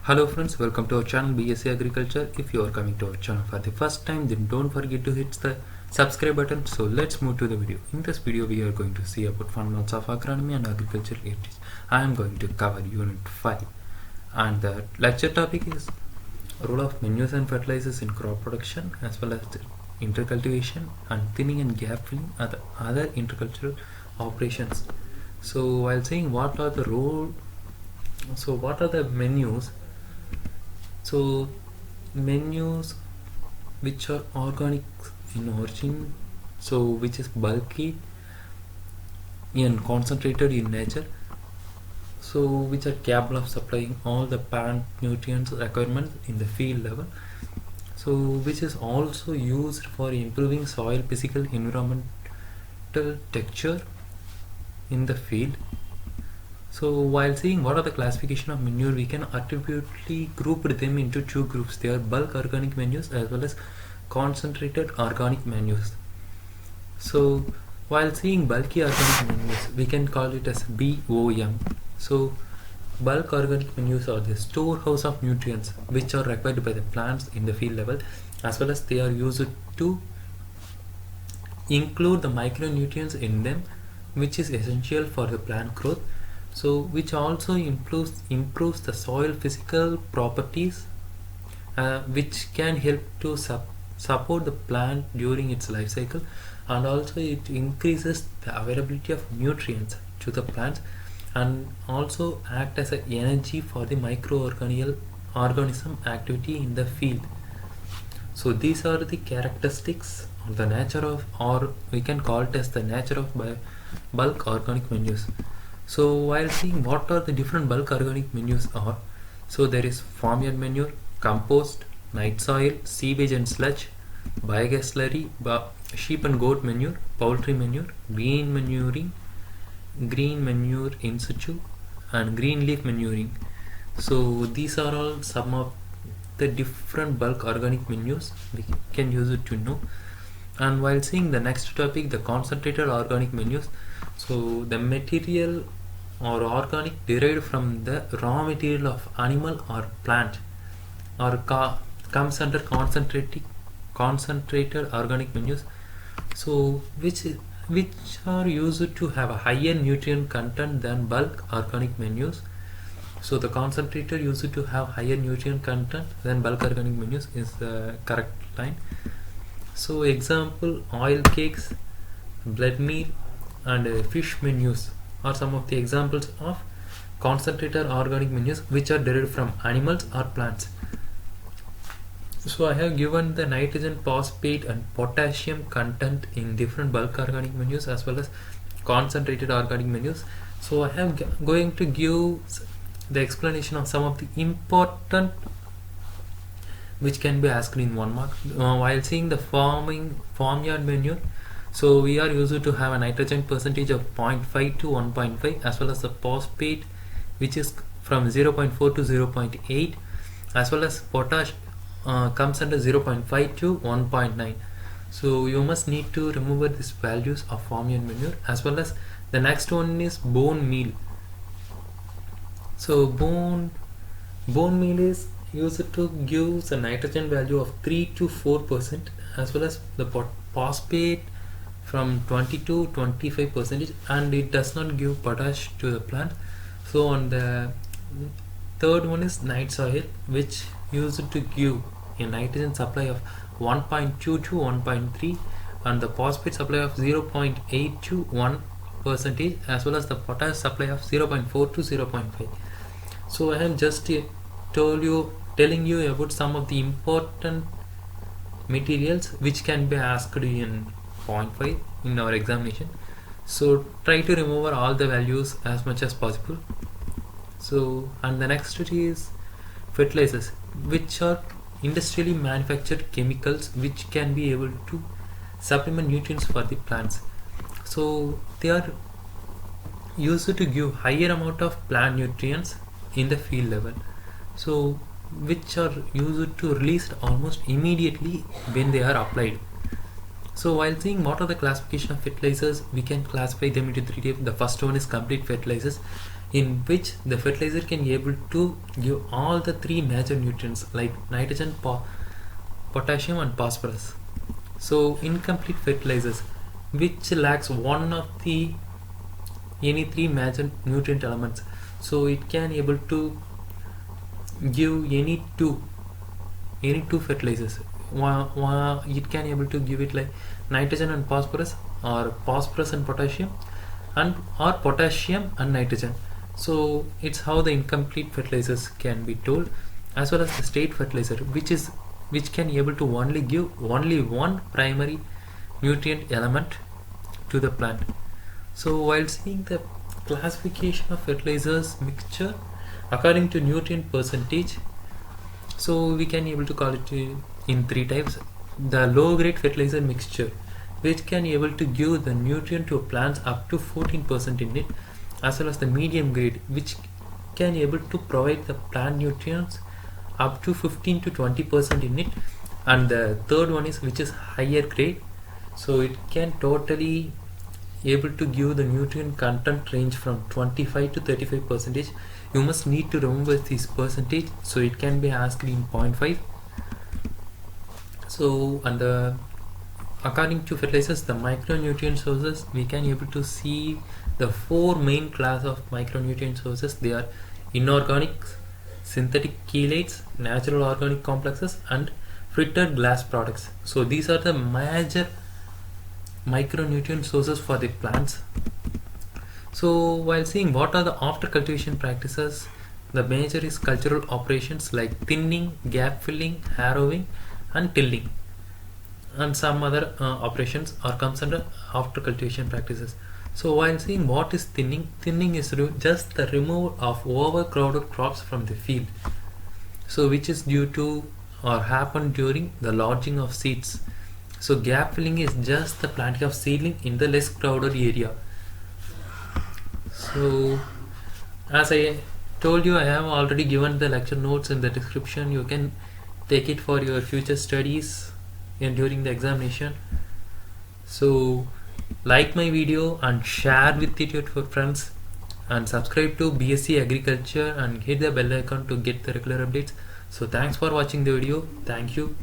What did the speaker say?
Hello friends, welcome to our channel BSc Agriculture. If you are coming to our channel for the first time, then don't forget to hit the subscribe button. So let's move to the video. In this video we are going to see about fundamentals of agronomy and agricultural activities. I am going to cover unit 5 and the lecture topic is role of manures and fertilizers in crop production as well as intercultivation and thinning and gap filling and other intercultural operations. So while saying what are the menus? So menus which are organic in origin, so which is bulky and concentrated in nature, so which are capable of supplying all the plant nutrients requirements in the field level, so which is also used for improving soil physical environmental texture in the field. So while seeing what are the classification of manure, we can attributively group them into two groups. They are bulk organic manures as well as concentrated organic manures. So while seeing bulky organic manures, we can call it as BOM. So bulk organic manures are the storehouse of nutrients which are required by the plants in the field level, as well as they are used to include the micronutrients in them which is essential for the plant growth. So which also improves the soil physical properties, which can help to support the plant during its life cycle, and also it increases the availability of nutrients to the plants and also act as an energy for the microorganism activity in the field. So these are the characteristics of the nature of, or we can call it as the nature of bulk organic manures. So while seeing what are the different bulk organic manures are, so there is farmyard manure, compost, night soil, sewage and sludge, biogas slurry, sheep and goat manure, poultry manure, green manure in situ, and green leaf manuring. So these are all some of the different bulk organic manures we can use it to know. And while seeing the next topic, the concentrated organic manures, so the material or organic derived from the raw material of animal or plant or comes under concentrated organic manures, so which are used to have a higher nutrient content than bulk organic manures. So the concentrated used to have higher nutrient content than bulk organic manures is the correct line. So example, oil cakes, blood meal and fish manures are some of the examples of concentrated organic manures which are derived from animals or plants. So I have given the nitrogen, phosphate and potassium content in different bulk organic manures as well as concentrated organic manures. So I have going to give the explanation of some of the important which can be asked in 1 mark. While seeing the farmyard manure, so we are used to have a nitrogen percentage of 0.5 to 1.5 as well as the phosphate which is from 0.4 to 0.8 as well as potash comes under 0.5 to 1.9. So you must need to remember these values of farmyard manure. As well as the next one is bone meal. So bone meal is used to give a nitrogen value of 3 to 4% as well as the phosphate from 20 to 25%, and it does not give potash to the plant. So on the third one is night soil, which used to give a nitrogen supply of 1.2 to 1.3 and the phosphate supply of 0.8 to 1% as well as the potash supply of 0.4 to 0.5. So I am just telling you about some of the important materials which can be asked in 0.5 in our examination. So try to remember all the values as much as possible. So and the next is fertilizers, which are industrially manufactured chemicals which can be able to supplement nutrients for the plants. So they are used to give higher amount of plant nutrients in the field level, so which are used to released almost immediately when they are applied. So while seeing what are the classification of fertilizers, we can classify them into 3 types. The first one is complete fertilizers. in which the fertilizer can be able to give all the three major nutrients like nitrogen, potassium and phosphorus. So incomplete fertilizers which lacks one of the any three major nutrient elements, so it can able to give any two fertilizers. It can able to give it like nitrogen and phosphorus, or phosphorus and potassium, and or potassium and nitrogen. So it's how the incomplete fertilizers can be told, as well as the straight fertilizer which can able to only give only one primary nutrient element to the plant. So while seeing the classification of fertilizers mixture according to nutrient percentage, so we can able to call it in three types. The low grade fertilizer mixture, which can able to give the nutrient to plants up to 14% in it, as well as the medium grade, which can able to provide the plant nutrients up to 15 to 20% in it, and the third one is which is higher grade, so it can totally able to give the nutrient content range from 25 to 35%. You must need to remember this percentage, so it can be asked in 0.5. So, and according to fertilizers, the micronutrient sources, we can able to see the four main class of micronutrient sources. They are inorganic, synthetic chelates, natural organic complexes, and filtered glass products. So these are the major micronutrient sources for the plants. So while seeing what are the after cultivation practices, the major is cultural operations like thinning, gap filling, harrowing and tilling, and some other operations are comes under after cultivation practices. So while seeing what is thinning, thinning is just the removal of overcrowded crops from the field, so which is due to or happen during the lodging of seeds. So gap filling is just the planting of seedling in the less crowded area. So as I told you, I have already given the lecture notes in the description. You can take it for your future studies and during the examination. So like my video and share with it your friends, and subscribe to BSc Agriculture and hit the bell icon to get the regular updates. So thanks for watching the video. Thank you.